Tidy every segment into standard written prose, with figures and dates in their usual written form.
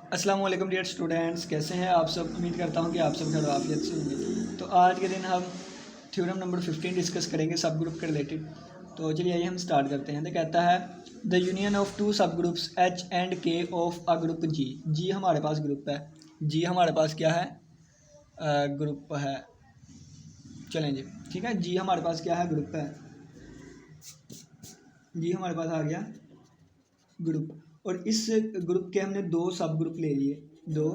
अस्सलाम वालेकुम dear students, कैसे हैं आप सब। उम्मीद करता हूं कि आप सब खैर आफियत से होंगे। तो आज के दिन हम थ्योरम नंबर 15 डिस्कस करेंगे सब ग्रुप के रिलेटेड। तो चलिए आइए हम स्टार्ट करते हैं। तो कहता है द यूनियन ऑफ टू सब ग्रुप्स एच एंड के ऑफ अ ग्रुप जी। जी हमारे पास ग्रुप है, जी हमारे पास क्या है, ग्रुप है। चलें जी, ठीक है। जी हमारे पास क्या है, ग्रुप है। जी हमारे पास आ गया ग्रुप, और इस ग्रुप के हमने दो सब ग्रुप ले लिए, दो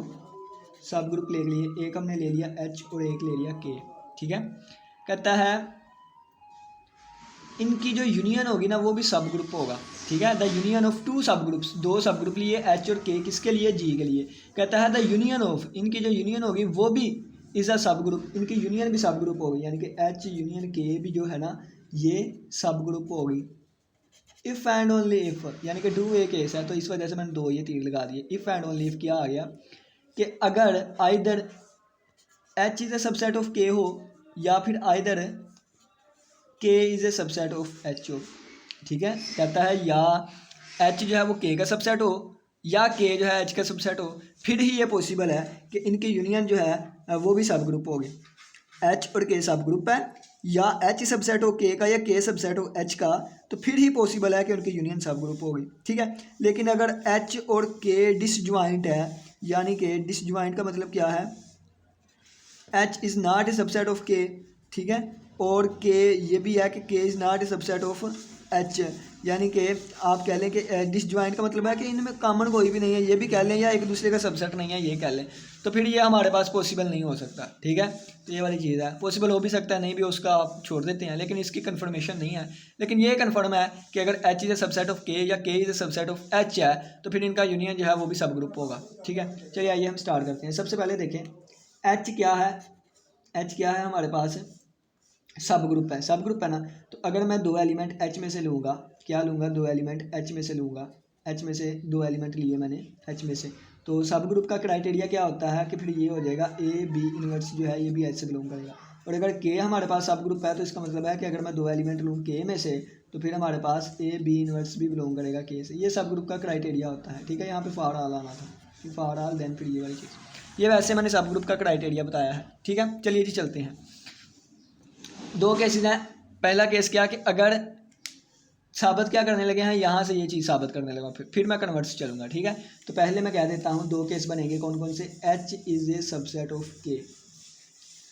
सब ग्रुप ले लिए। एक हमने ले लिया एच और एक ले लिया के, ठीक है। कहता है इनकी जो यूनियन होगी ना वो भी सब ग्रुप होगा, ठीक है। द यूनियन ऑफ टू सब ग्रुप्स, दो सब ग्रुप लिए एच और के, किसके लिए, जी के लिए। कहता है द यूनियन ऑफ, इनकी जो यूनियन होगी वो भी इज़ अ सब ग्रुप, इनकी यूनियन भी सब ग्रुप होगी, यानी कि एच यूनियन के भी जो है ना ये सब ग्रुप होगी। इफ़ एंड ओनली इफ़, यानी कि डू ए केस है, तो इस वजह से मैंने दो ये तीर लगा दिए। इफ़ एंड ओनली इफ़ क्या आ गया कि अगर either H is a subset of के हो या फिर आइदर के is a subset of H हो, ठीक है। कहता है या एच जो है वो के का सबसेट हो या के जो है एच का सबसेट हो, फिर ही ये पॉसिबल है कि इनकी यूनियन जो है वो भी सब ग्रुप होगी। एच और के सब ग्रुप है, या एच सबसेट हो के का या के सबसेट हो एच का, तो फिर ही पॉसिबल है कि उनकी यूनियन सब ग्रुप होगी, ठीक है। लेकिन अगर एच और के डिसजॉइंट है, यानी कि डिसजॉइंट का मतलब क्या है, H is not a subset of के, ठीक है। और के ये भी है कि के is not a subset of H, यानी कि आप कह लें कि डिसजॉइंट का मतलब है कि इनमें कॉमन कोई भी नहीं है, ये भी कह लें, या एक दूसरे का सबसेट नहीं है ये कह लें, तो फिर ये हमारे पास पॉसिबल नहीं हो सकता, ठीक है। तो ये वाली चीज़ है, पॉसिबल हो भी सकता है नहीं भी, उसका आप छोड़ देते हैं, लेकिन इसकी कन्फर्मेशन नहीं है। लेकिन ये कन्फर्म है कि अगर H is a subset of के या के is a subset of H है, तो फिर इनका यूनियन जो है वो भी सब ग्रुप होगा, ठीक है। चलिए आइए हम स्टार्ट करते हैं। सबसे पहले देखें एच क्या है, एच क्या है हमारे पास, सब ग्रुप है, सब ग्रुप है ना। तो अगर मैं दो एलिमेंट एच में से लूँगा, क्या लूँगा, दो एलिमेंट एच में से लूँगा, एच में से दो एलिमेंट लिए मैंने एच में से, तो सब ग्रुप का क्राइटेरिया क्या होता है कि फिर ये हो जाएगा ए बी इनवर्स जो है ये भी एच से बिलोंग करेगा। और अगर के हमारे पास सब ग्रुप है तो इसका मतलब है कि अगर मैं दो एलिमेंट लूँ के में से, तो फिर हमारे पास ए बी इनवर्स भी बिलोंग करेगा के से। ये सब ग्रुप का क्राइटेरिया होता है, ठीक है। यहाँ पे फॉर ऑल आना था, फिर फॉर ऑल देन फिर ये वाली चीज़, ये वैसे मैंने सब ग्रुप का क्राइटेरिया बताया है, ठीक है। चलिए जी चलते हैं। दो केसेस हैं। पहला केस क्या कि अगर साबित क्या करने लगे हैं, यहाँ से ये चीज़ साबित करने लगा, फिर मैं कन्वर्ट्स चलूँगा, ठीक है। तो पहले मैं कह देता हूँ दो केस बनेंगे कौन कौन से। H is a subset of के,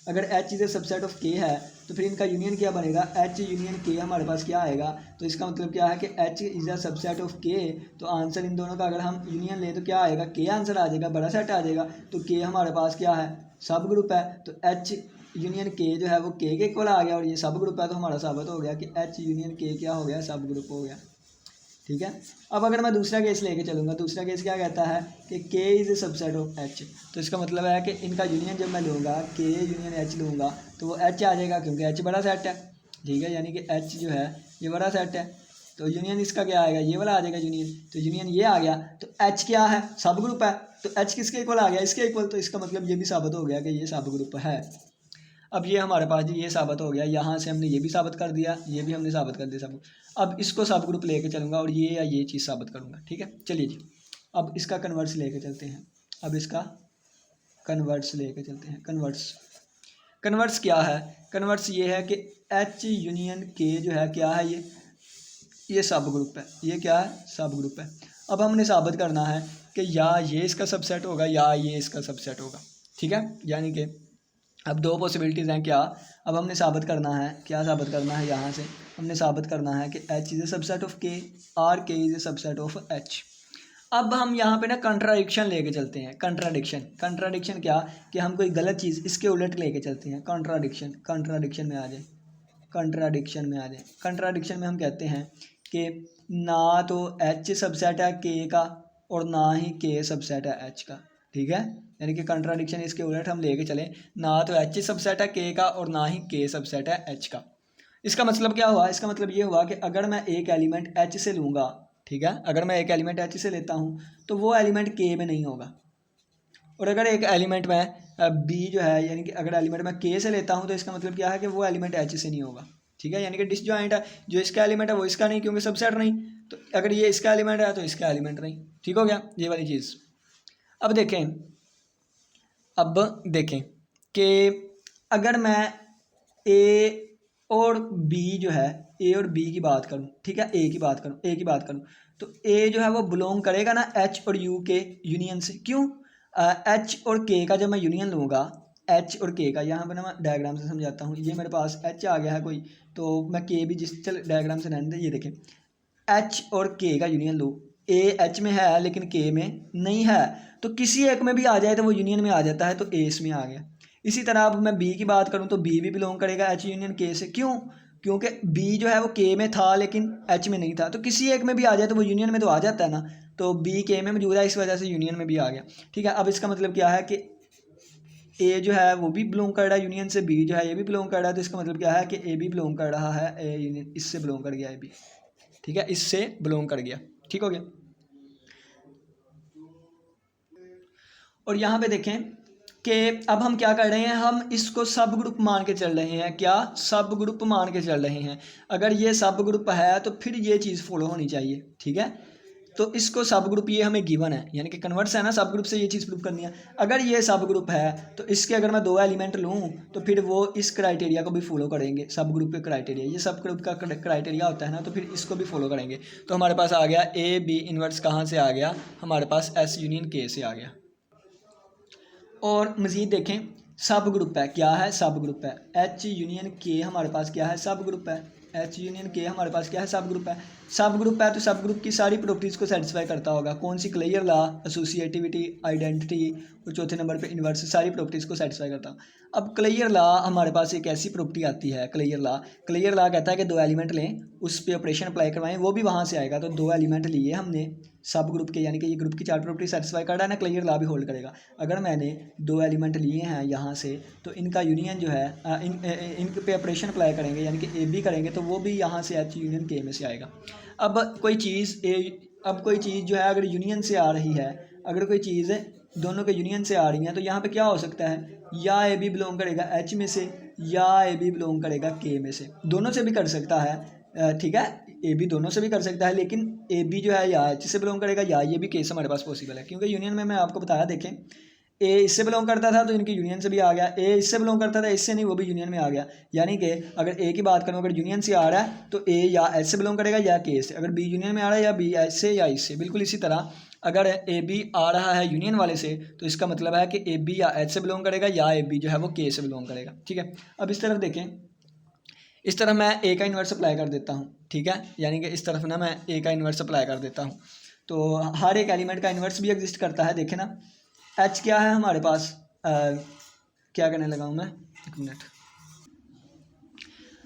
अगर H is a subset of के है तो फिर इनका यूनियन क्या बनेगा, एच यूनियन के हमारे पास क्या आएगा। तो इसका मतलब क्या है कि H is a subset of के, तो आंसर इन दोनों का अगर हम यूनियन लें तो क्या आएगा, के आंसर आ जाएगा, बड़ा सेट आ जाएगा। तो के हमारे पास क्या है, सब ग्रुप है। तो एच यूनियन के जो है वो के इक्वल आ गया, और ये सब ग्रुप है, तो हमारा साबित हो गया कि एच यूनियन के क्या हो गया, सब ग्रुप हो गया, ठीक है। अब अगर मैं दूसरा केस लेके चलूँगा, दूसरा केस क्या कहता है कि के is a subset of H, तो इसका मतलब है कि इनका यूनियन जब मैं लूँगा के यूनियन एच लूँगा तो वो एच आ जाएगा, क्योंकि एच बड़ा सेट है, ठीक है। यानी कि एच जो है ये बड़ा सेट है, तो यूनियन इसका क्या आएगा, ये वाला आ जाएगा यूनियन। तो यूनियन ये आ गया, तो एच क्या है, सब ग्रुप है। तो एच किसके इक्वल आ गया, इसके इक्वल। तो इसका मतलब ये भी साबित हो गया कि ये सब ग्रुप है। अब ये हमारे पास जी ये साबित हो गया, यहाँ से हमने ये भी साबित कर दिया, ये भी हमने साबित कर दिया सब। अब इसको सब ग्रुप लेके चलूँगा और ये या ये चीज़ साबित करूँगा, ठीक है। चलिए जी अब इसका कन्वर्स लेके चलते हैं, अब इसका कन्वर्स लेके चलते हैं। कन्वर्स, कन्वर्स क्या है, कन्वर्स ये है कि एच यूनियन के जो है क्या है, ये सब ग्रुप है, ये क्या है, सब ग्रुप है। अब हमने साबित करना है कि या ये इसका सबसेट होगा या ये इसका सबसेट होगा, ठीक है। यानी कि अब दो पॉसिबिलिटीज़ हैं क्या, अब हमने साबित करना है, क्या साबित करना है, यहाँ से हमने साबित करना है कि H is a subset of के और के is a subset of H. अब हम यहाँ पे ना कंट्राडिक्शन लेके चलते हैं, कंट्राडिक्शन, कंट्राडिक्शन क्या कि हम कोई गलत चीज़ इसके उलट लेके चलते हैं। कंट्राडिक्शन, कंट्राडिक्शन में आ जाए, कंट्राडिक्शन में आ जाए। कंट्राडिक्शन में हम कहते हैं कि ना तो एच सबसेट है के का और ना ही के सबसेट है एच का, ठीक है। यानी कि कंट्राडिक्शन इसके उलट हम लेके चलें, ना तो एच सबसेट है के का और ना ही के सबसेट है एच का। इसका मतलब क्या हुआ, इसका मतलब ये हुआ कि अगर मैं एक एलिमेंट एच से लूँगा, ठीक है, अगर मैं एक एलिमेंट एच से लेता हूँ तो वो एलिमेंट के में नहीं होगा। और अगर एक एलिमेंट मैं बी जो है, यानी कि अगर एलिमेंट मैं के से लेता हूँ तो इसका मतलब क्या है कि वो एलिमेंट एच से नहीं होगा, ठीक है। यानी कि डिसजॉइंट है, जो इसका एलिमेंट है वो इसका नहीं, क्योंकि सबसेट नहीं। तो अगर ये इसका एलिमेंट है तो इसका एलिमेंट नहीं, ठीक हो गया ये वाली चीज़। अब देखें कि अगर मैं ए और बी जो है, ए और बी की बात करूं, ठीक है, ए की बात करूं तो ए जो है वो बिलोंग करेगा ना एच और यू के यूनियन से। क्यों? एच और के का जब मैं यूनियन लूँगा, एच और के का, यहाँ पर ना मैं डायग्राम से समझाता हूँ। ये मेरे पास एच आ गया है कोई, तो मैं के भी जिस चल डायग्राम से रहने दे। ये देखें, एच और के का यूनियन लो, ए एच में है लेकिन के में नहीं है, तो किसी एक में भी आ जाए तो वो यूनियन में आ जाता है, तो ए इसमें आ गया। इसी तरह अब मैं बी की बात करूं तो बी भी बिलोंग करेगा एच यूनियन के से। क्यों? क्योंकि बी जो है वो के में था लेकिन एच में नहीं था, तो किसी एक में भी आ जाए तो वो यूनियन में तो आ जाता है ना, तो बी के में मौजूद है, इस वजह से यूनियन में भी आ गया। ठीक है, अब इसका मतलब क्या है कि ए जो है वो भी बिलोंग कर रहा है यूनियन से, बी जो है ये भी बिलोंग कर रहा है, तो इसका मतलब क्या है कि ए भी बिलोंग कर रहा है, ए यूनियन इससे बिलोंग कर गया ए भी। ठीक है, इससे बिलोंग कर गया। ठीक हो गया। और यहाँ पे देखें कि अब हम क्या कर रहे हैं, हम इसको सब ग्रुप मान के चल रहे हैं। क्या? सब ग्रुप मान के चल रहे हैं। अगर ये सब ग्रुप है तो फिर ये चीज़ फॉलो होनी चाहिए। ठीक है, तो इसको सब ग्रुप ये हमें गिवन है, यानी कि कन्वर्ट्स है ना, सब ग्रुप से ये चीज़ प्रूव करनी है। अगर ये सब ग्रुप है तो इसके अगर मैं 2 एलिमेंट लूँ तो फिर वो इस क्राइटेरिया को भी फॉलो करेंगे, सब ग्रुप के क्राइटेरिया, ये सब ग्रुप का क्राइटेरिया होता है ना, तो फिर इसको भी फॉलो करेंगे। तो हमारे पास आ गया ए बी इन्वर्स कहाँ से आ गया, हमारे पास एस यूनियन के से आ गया। और मज़ीद देखें, सब ग्रुप है, क्या है? सब ग्रुप है। एच यूनियन के हमारे पास क्या है? सब ग्रुप है। एच यूनियन के हमारे पास क्या है? सब ग्रुप है। सब ग्रुप है तो सब ग्रुप की सारी प्रॉपर्टीज़ को सेटिस्फाई करता होगा। कौन सी? क्लेयर लॉ, एसोसिएटिविटी, आइडेंटिटी, और चौथे नंबर पे इन्वर्स, सारी प्रॉपर्टीज़ को सेटिस्फाई करता। अब क्लेयर लॉ हमारे पास एक ऐसी प्रॉपर्टी आती है, क्लेयर लॉ कहता है कि 2 एलिमेंट लें, उस पर ऑपरेशन अप्लाई करवाएं, वो भी वहाँ से आएगा। तो 2 एलिमेंट लिए हमने सब ग्रुप के, यानी कि ये ग्रुप की 4 प्रॉपर्टी सेटिस्फाई कर रहा है ना, क्लियर लॉ भी होल्ड करेगा। अगर मैंने 2 एलिमेंट लिए हैं यहाँ से तो इनका यूनियन जो है इन पे ऑपरेशन अप्लाई करेंगे, यानी कि ए बी करेंगे, तो वो भी यहाँ से एच यूनियन के में से आएगा। अब कोई चीज़ जो है अगर यूनियन से आ रही है, अगर कोई चीज़ दोनों के यूनियन से आ रही हैं, तो यहाँ पे क्या हो सकता है, या ए बी बिलोंग करेगा एच में से, या ए बी बिलोंग करेगा के में से। दोनों से भी कर सकता है। ठीक है, ए बी दोनों से भी कर सकता है, लेकिन ए बी जो है या एच से बिलोंग करेगा या ये भी केस हमारे पास पॉसिबल है, क्योंकि यूनियन में मैं आपको बताया, देखें ए इससे बिलोंग करता था तो इनकी यूनियन से भी आ गया, ए इससे बिलोंग करता था इससे नहीं, वो भी यूनियन में आ गया। यानी कि अगर ए की बात करूँ, अगर यूनियन से आ रहा है तो ए या एच से बिलोंग करेगा या के से, अगर बी यूनियन में आ रहा है या बी एच से या इससे। बिल्कुल इसी तरह अगर ए बी आ रहा है यूनियन वाले से तो इसका मतलब है कि ए बी या एच से बिलोंग करेगा या ए बी जो है वो के से बिलोंग करेगा। ठीक है, अब इस तरफ देखें, इस तरफ मैं ए का इन्वर्स अप्लाई कर देता हूँ। ठीक है, यानी कि इस तरफ ना मैं ए का इन्वर्स अप्लाई कर देता हूँ, तो हर एक एलिमेंट का इन्वर्स भी एग्जिस्ट करता है। देखें ना, एच क्या है हमारे पास, क्या करने लगा हूँ मैं, एक मिनट।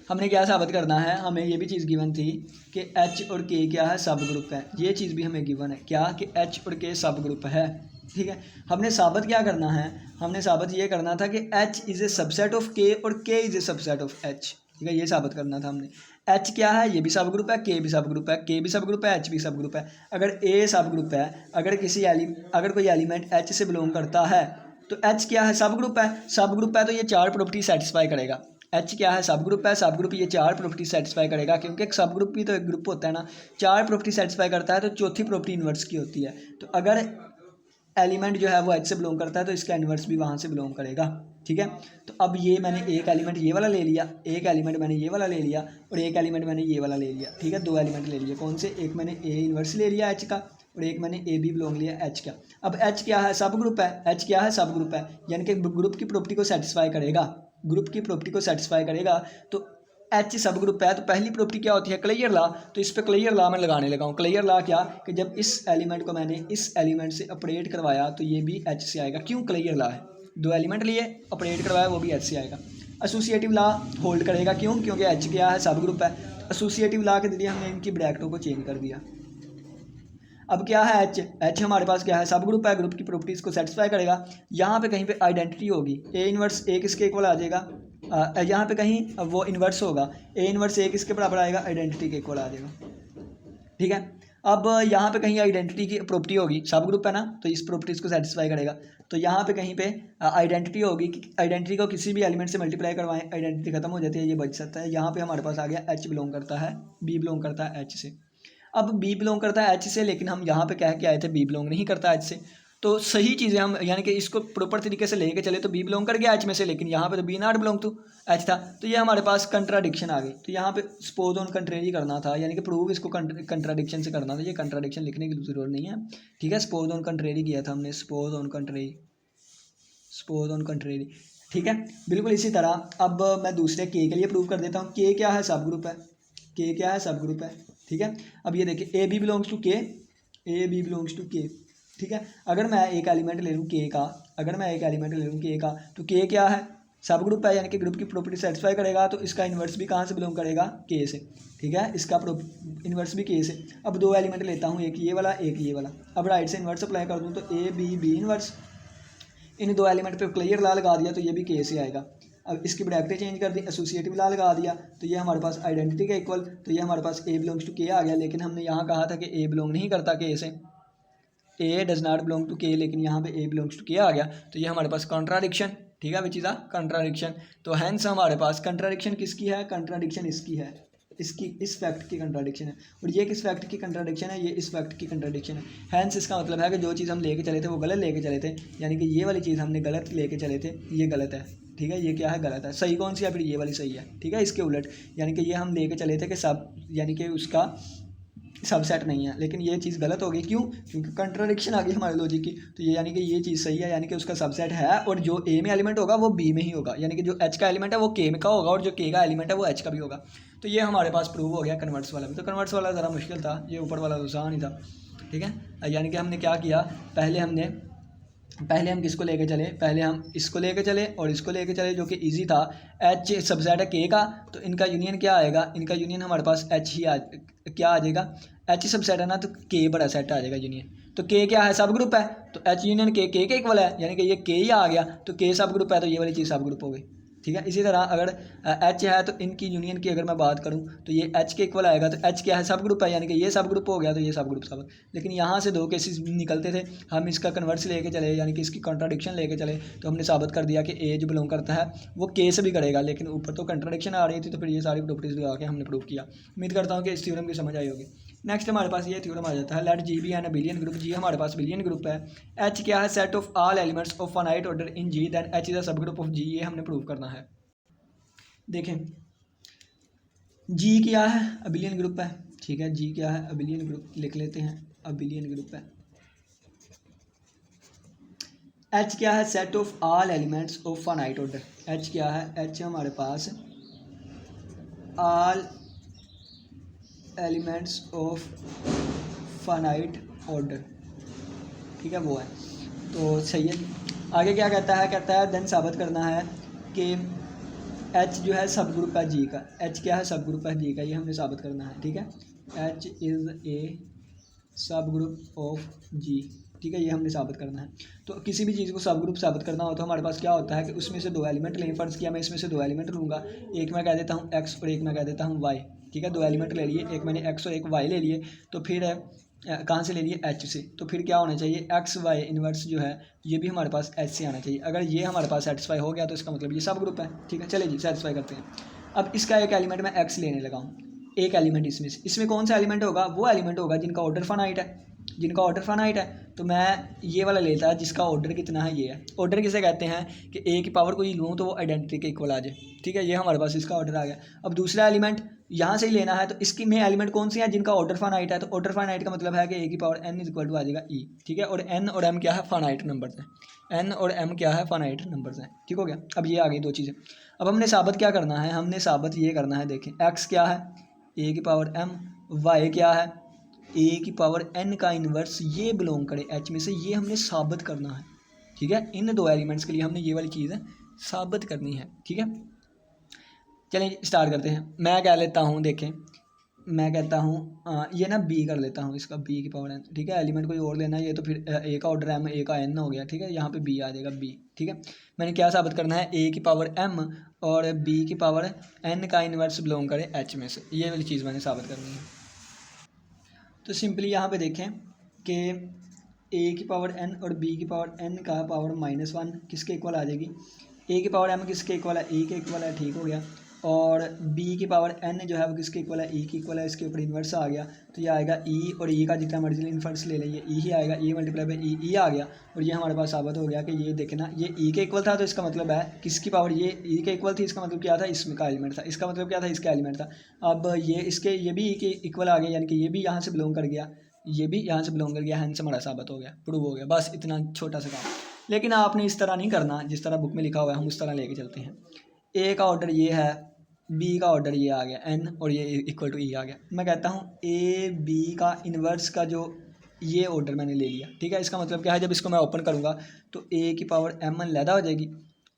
हमने क्या साबित करना है, हमें ये भी चीज़ गिवन थी कि एच और के क्या है, सब ग्रुप है। ये चीज़ भी हमें गिवन है, क्या कि एच और के सब ग्रुप है। ठीक है, हमने साबित क्या करना है, हमने साबित ये करना था कि H is a subset of के और के is a subset of H. ठीक है, ये साबित करना था हमने। एच क्या है, ये भी सब ग्रुप है, के भी सब ग्रुप है, के भी सब ग्रुप है, एच भी सब ग्रुप है। अगर ए सब ग्रुप है, अगर कोई एलिमेंट एच से बिलोंग करता है तो एच क्या है, सब ग्रुप है। सब ग्रुप है तो ये 4 प्रॉपर्टी सेटिस्फाई करेगा। एच क्या है, सब ग्रुप है, सब ग्रुप ये 4 प्रॉपर्टी सेटिस्फाई करेगा, क्योंकि एक सब ग्रुप भी तो एक ग्रुप होता है ना। 4 प्रॉपर्टी सेटिस्फाई करता है तो चौथी प्रॉपर्टी इन्वर्स की होती है। तो अगर एलिमेंट जो है वो एच से बिलोंग करता है तो इसका इन्वर्स भी वहाँ से बिलोंग करेगा। ठीक है, तो अब ये मैंने एक एलिमेंट ये वाला ले लिया, एक एलिमेंट मैंने ये वाला ले लिया, और एक एलिमेंट मैंने ये वाला ले लिया। ठीक है, 2 एलिमेंट ले लिए। कौन से? एक मैंने ए इन्वर्स ले लिया एच का, और एक मैंने ए बी बिलोंग लिया एच का। अब एच क्या है, सब ग्रुप है। एच क्या है, सब ग्रुप है, यानी कि ग्रुप की प्रॉपर्टी को सेटिस्फाई करेगा, ग्रुप की प्रॉपर्टी को सेटिस्फाई करेगा। तो एच सब ग्रुप है तो पहली प्रॉपर्टी क्या होती है, क्लियर लॉ। तो इस पे क्लियर लॉ मैं लगाने लगा हूँ। क्लियर लॉ क्या कि जब इस एलिमेंट को मैंने इस एलिमेंट से ऑपरेट करवाया तो ये भी एच से आएगा। क्यों? क्लियर लॉ है, 2 एलिमेंट लिए ऑपरेट करवाया, वो भी एच से आएगा। एसोसिएटिव लॉ होल्ड करेगा, क्यों? क्योंकि एच क्या है, सब ग्रुप है। एसोसिएटिव लॉ के जरिए हमने इनकी ब्रैकेटों को चेंज कर दिया। अब क्या है, एच हमारे पास क्या है, सब ग्रुप है, ग्रुप की प्रॉपर्टीज़ को सेटिस्फाई करेगा। यहाँ पे कहीं पे आइडेंटिटी होगी, ए इन्वर्स ए किसके इक्वल आ जाएगा, यहाँ पे कहीं वो इन्वर्स होगा, ए इन्वर्स ए किसके बराबर आएगा, आइडेंटिटी के इक्वल आ जाएगा। ठीक है, अब यहाँ पे कहीं आइडेंटिटी की प्रॉपर्टी होगी, सब ग्रुप है ना, तो इस प्रॉपर्टीज़ को सेटिस्फाई करेगा। तो यहाँ पे कहीं पे आइडेंटिटी होगी, आइडेंटिटी को किसी भी एलिमेंट से मल्टीप्लाई करवाएं, आइडेंटिटी खत्म हो जाती है, ये बच सकता है। यहाँ पे हमारे पास आ गया एच बिलोंग करता है, बी बिलोंग करता है एच से। अब बी बिलोंग करता है एच से, लेकिन हम यहाँ पे कह के आए थे बी बिलोंग नहीं करता एच से, तो सही चीज़ें हम यानी कि इसको प्रॉपर तरीके से लेके चले तो बी बिलोंग कर गया एच में से, लेकिन यहाँ पे तो B not belong to H था, तो ये हमारे पास कंट्राडिक्शन आ गई। तो यहाँ पे सपोज ऑन कंट्रेरी करना था, यानी कि प्रूव इसको कंट्राडिक्शन से करना था। ये कंट्राडिक्शन लिखने की जरूरत नहीं है, ठीक है। सपोज ऑन कंट्रेरी किया था हमने, सपोज ऑन कंट्रेरी, ठीक है। बिल्कुल इसी तरह अब मैं दूसरे के लिए प्रूव कर देता हूँ। के क्या है? सब ग्रुप है। के क्या है? सब ग्रुप है, ठीक है। अब ये देखिए ए बी बिलोंग्स टू के, ए बी बिलोंग्स टू के, ठीक है। अगर मैं एक एलिमेंट ले लूँ के का, अगर मैं एक एलिमेंट ले लूँ के का, तो के क्या है? सब ग्रुप है, यानी कि ग्रुप की प्रॉपर्टी सेटिस्फाई करेगा, तो इसका इन्वर्स भी कहाँ से बिलोंग करेगा? के से, ठीक है। इसका इन्वर्स भी के से। अब दो एलिमेंट लेता हूँ, एक ये वाला एक ये वाला। अब राइट से इन्वर्स अप्लाई कर दूँ तो ए बी इन्वर्स, इन दो एलिमेंट पे क्लियर ला लगा दिया तो ये भी के से आएगा। अब इसकी ब्रैकेटें चेंज कर दी, एसोसिएटिव ला लगा दिया तो ये हमारे पास आइडेंटिटी का इक्वल, तो ये हमारे पास ए बिलोंग्स टू के आ गया। लेकिन हमने यहाँ कहा था कि ए बिलोंग नहीं करता के से, ए डज नॉट बिलोंग टू के, लेकिन यहाँ पे ए बिलोंग्स टू के आ गया, तो ये हमारे पास कॉन्ट्राडिक्शन, ठीक है, विच इज अ कॉन्ट्राडिक्शन। तो हैंस हमारे पास कंट्राडिक्शन किसकी है? कंट्राडिक्शन इसकी है, इसकी इस फैक्ट की कंट्राडिक्शन है। और ये किस फैक्ट की कंट्राडिक्शन है? ये इस फैक्ट की कंट्राडिक्शन है। हैंस इसका मतलब है कि जो चीज़ हम लेके चले थे वो गलत लेके चले थे, यानी कि ये वाली चीज़ हमने गलत लेके चले थे, ये गलत है, ठीक है। ये क्या है? गलत है। सही कौन सी है? फिर ये वाली सही है, ठीक है। इसके उलट यानी कि ये हम लेके चले थे कि सब, यानी कि उसका सबसेट नहीं है, लेकिन ये चीज़ गलत हो गई। क्यों? क्योंकि कंट्राडिक्शन आ गई हमारे लॉजिक की। तो ये यानी कि ये चीज़ सही है, यानी कि उसका सबसेट है, और जो ए में एलिमेंट होगा वो बी में ही होगा, यानी कि जो एच का एलिमेंट है वो के में का होगा, और जो के का एलिमेंट है वो एच का भी होगा। तो ये हमारे पास प्रूव हो गया कन्वर्ट्स वाला भी। तो कन्वर्ट्स वाला ज़रा मुश्किल था, ये ऊपर वाला तो आसान ही था, ठीक है। यानी कि हमने क्या किया, पहले हम किसको लेके चले? पहले हम इसको लेके चले और इसको लेके चले, जो कि इजी था। एच सबसेट है के का, तो इनका यूनियन क्या आएगा? इनका यूनियन हमारे पास एच ही क्या आ जाएगा? एच सबसेट है ना, तो के बड़ा सेट आ जाएगा यूनियन। तो के क्या है? सब ग्रुप है, तो एच यूनियन के इक्वल है, यानी कि ये के ही आ गया, तो के सब ग्रुप है, तो ये वाली चीज़ सब ग्रुप हो गई, ठीक है। इसी तरह अगर एच है तो इनकी यूनियन की अगर मैं बात करूं तो ये एच के इक्वल आएगा, तो एच क्या है? सब ग्रुप है, यानी कि ये सब ग्रुप हो गया, तो ये सब ग्रुप सब। लेकिन यहाँ से दो केसेस निकलते थे, हम इसका कन्वर्स लेके चले, यानी कि इसकी कॉन्ट्राडिक्शन लेके चले, तो हमने साबित कर दिया कि ए जो बिलोंग करता है वो के से भी करेगा। लेकिन ऊपर तो कंट्राडिक्शन आ रही थी, तो फिर ये सारी प्रॉपर्टीज लगा के हमने प्रूव किया। उम्मीद करता हूँ कि इस थ्योरम की समझ आई होगी। नेक्स्ट हमारे पास ये थ्योरम आ जाता है, let G be an abelian group. G हमारे पास बिलियन ग्रुप है। एच क्या है? Set of all elements of finite order in G, then H is a subgroup of जी। ये हमने प्रूव करना है। देखें जी क्या है? अबिलियन ग्रुप है, ठीक है। जी क्या है? अबिलियन ग्रुप लिख लेते हैं, अबिलियन ग्रुप है। एच क्या है? Set of all elements of finite order. H क्या है? एच हमारे पास all elements of finite order, ठीक है, वो है। तो सही है। आगे क्या कहता है? कहता है देन साबित करना है कि एच जो है सब ग्रुप है जी का। एच क्या है? सब ग्रुप है जी का, ये हमने साबित करना है, ठीक है। एच इज़ ए सब ग्रुप ऑफ जी, ठीक है, ये हमने साबित करना है। तो किसी भी चीज़ को सब ग्रुप साबित करना हो तो हमारे पास क्या होता है कि उसमें से दो एलिमेंट लें। फर्ज किया मैं इसमें से दो एलिमेंट लूँगा, एक मैं कह देता हूँ एक्स और एक मैं कह देता हूँ वाई, ठीक है। दो एलिमेंट ले लिए, एक मैंने एक्स और एक वाई ले लिए, तो फिर कहाँ से ले लिए? एच से। तो फिर क्या होना चाहिए? एक्स वाई इन्वर्स जो है ये भी हमारे पास एच से आना चाहिए। अगर ये हमारे पास सेटिस्फाई हो गया तो इसका मतलब ये सब ग्रुप है, ठीक है। चलिए जी सेटिस्फाई करते हैं। अब इसका एक एलिमेंट मैं एक्स लेने लगा हूँ, एक एलिमेंट इसमें कौन सा एलिमेंट होगा? वो एलिमेंट होगा जिनका ऑर्डर फाइनाइट है, जिनका ऑर्डर फाइनाइट है। तो मैं ये वाला लेता है जिसका ऑर्डर कितना है, ये है। ऑर्डर किसे कहते हैं कि ए की पावर कोई लूँ तो वो आइडेंटिटी के इक्वल आ जाए, ठीक है। ये हमारे पास इसका ऑर्डर आ गया। अब दूसरा एलिमेंट यहाँ से ही लेना है, तो इसकी में एलिमेंट कौन से हैं? जिनका ऑर्डर फाइनाइट है। तो ऑर्डर फाइनाइट का मतलब है कि ए की power n is equal to आ जाएगा ई, ठीक है। और एन और एम क्या है? फाइनाइट नंबर्स हैं। एन और एम क्या है? फाइनाइट नंबर्स हैं, ठीक हो गया। अब ये आ गई दो चीज़ें। अब हमने साबित क्या करना है? हमने साबित ये करना है, देखें एक्स क्या है? ए की पावर एम, वाई क्या है? ए की पावर एन का इन्वर्स ये बिलोंग करे एच में से, ये हमने साबित करना है, ठीक है। इन दो एलिमेंट्स के लिए हमने ये वाली चीज़ साबित करनी है, ठीक है। चलिए स्टार्ट करते हैं। मैं क्या लेता हूँ, देखें मैं कहता हूँ ये ना बी कर लेता हूँ, इसका बी की पावर एन, ठीक है। एलिमेंट कोई और लेना है, ये तो फिर ए का ऑर्डर एम, ए का एन हो गया, ठीक है। यहाँ पे बी आ जाएगा, बी, ठीक है। मैंने क्या साबित करना है? ए की पावर एम और बी की पावर एन का इन्वर्स बिलोंग करे एच में से, ये वाली चीज़ मैंने साबित करनी है। तो सिंपली यहाँ पे देखें कि ए की पावर एन और बी की पावर एन का पावर -1 किसके इक्वल आ जाएगी? ए की पावर एम किसके इक्वल है? ए के इक्वल है, ठीक हो गया। और b की पावर n जो है वो किसके इक्वल है, e की इक्वल है, इसके ऊपर इन्वर्स आ गया तो ये आएगा e, और e का जितना मर्जी इन्वर्स ले लेंगे e ही आएगा, e मल्टीप्लाई बाई e आ गया। और ये हमारे पास साबित हो गया कि ये देखना ये e के इक्वल था, तो इसका मतलब है किसकी पावर, ये e के इक्वल थी, इसका मतलब क्या था, इसमें का एलिमेंट था, इसका मतलब क्या था, इसका एलिमेंट था। अब ये भी e के इक्वल आ गया, यानी कि ये भी यहाँ से बिलोंग कर गया, ये भी यहाँ से बिलोंग कर गया, हैंस हमारा साबित हो गया, प्रूव हो गया। बस इतना छोटा सा काम। लेकिन आपने इस तरह नहीं करना जिस तरह बुक में लिखा हुआ है, हम उस तरह लेके चलते हैं। ए का ऑर्डर ये है, बी का ऑर्डर ये आ गया n, और ये इक्वल टू ई आ गया। मैं कहता हूँ ए बी का इन्वर्स का जो ये ऑर्डर मैंने ले लिया, ठीक है। इसका मतलब क्या है, जब इसको मैं ओपन करूँगा तो ए की पावर mn लैदा हो जाएगी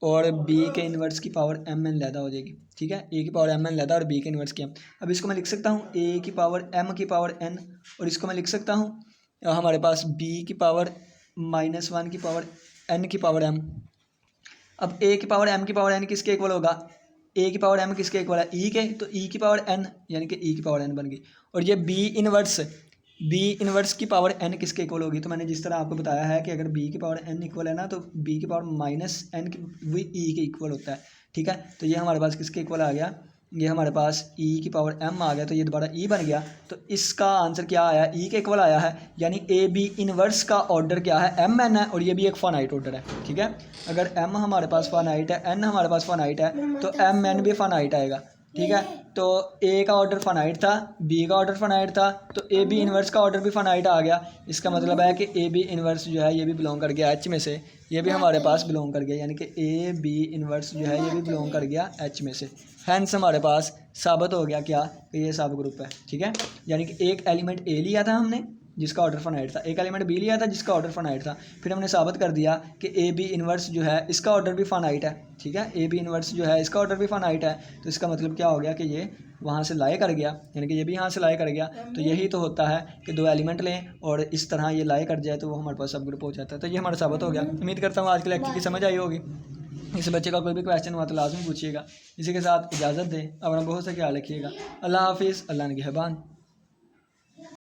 और बी के इन्वर्स की पावर mn लैदा हो जाएगी, ठीक है। ए की पावर mn लैदा और बी के इन्वर्स की m। अब इसको मैं लिख सकता हूँ ए की पावर m की पावर n, और इसको मैं लिख सकता हूँ हमारे पास b की पावर -1 की पावर n की पावर m। अब a की पावर m की पावर n किसके इक्वल होगा, a की पावर m किसके इक्वल है, e के, तो e की पावर n यानी कि e की पावर n बन गई। और ये b इन्वर्स की पावर n किसके इक्वल होगी, तो मैंने जिस तरह आपको बताया है कि अगर b की पावर n इक्वल है ना, तो b की पावर -n की भी e के इक्वल होता है, ठीक है। तो ये हमारे पास किसके इक्वल आ गया, ये हमारे पास e की पावर m आ गया, तो ये दोबारा e बन गया। तो इसका आंसर क्या आया, e के इक्वल आया है, यानी ए बी इन्वर्स का ऑर्डर क्या है, mn है, और ये भी एक फाइनाइट ऑर्डर है, ठीक है। अगर m हमारे पास फाइनाइट है, n हमारे पास फाइनाइट है, तो mn भी फाइनाइट आएगा, ठीक है। तो a का ऑर्डर फाइनाइट था, b का ऑर्डर फाइनाइट था, तो ए बी इन्वर्स का ऑर्डर भी फाइनाइट आ गया। इसका मतलब है कि ए बी इन्वर्स जो है ये भी बिलोंग कर गया h में से, ये भी हमारे पास बिलोंग कर गया, यानी कि ए बी इन्वर्स जो है ये भी बिलोंग कर गया h में से। हैंस हमारे पास साबित हो गया क्या, कि ये सब ग्रुप है, ठीक है। यानी कि एक एलिमेंट a लिया था हमने जिसका ऑर्डर फाइनाइट था, एक एलिमेंट बी लिया था जिसका ऑर्डर फाइनाइट था, फिर हमने साबित कर दिया कि ए बी इन्वर्स जो है इसका ऑर्डर भी फाइनाइट है, ठीक है। ए बी इन्वर्स जो है इसका ऑर्डर भी फाइनाइट है, तो इसका मतलब क्या हो गया कि ये वहाँ से लाए कर गया, यानी कि ये भी यहाँ से लाए कर गया। तो यही तो होता है कि दो एलिमेंट लें और इस तरह ये लाए कर जाए तो वो हमारे पास सब ग्रुप हो जाता है। तो ये हमारा साबित हो गया। उम्मीद करता हूँ आज के लेक्चर की समझ आई होगी। इस बच्चे का कोई भी क्वेश्चन हुआ तो लाजमी पूछिएगा। इसी के साथ इजाज़त दें, अपना बहुत सा ख्याल रखिएगा। अल्लाह हाफिज़, अल्लाह निगहबान।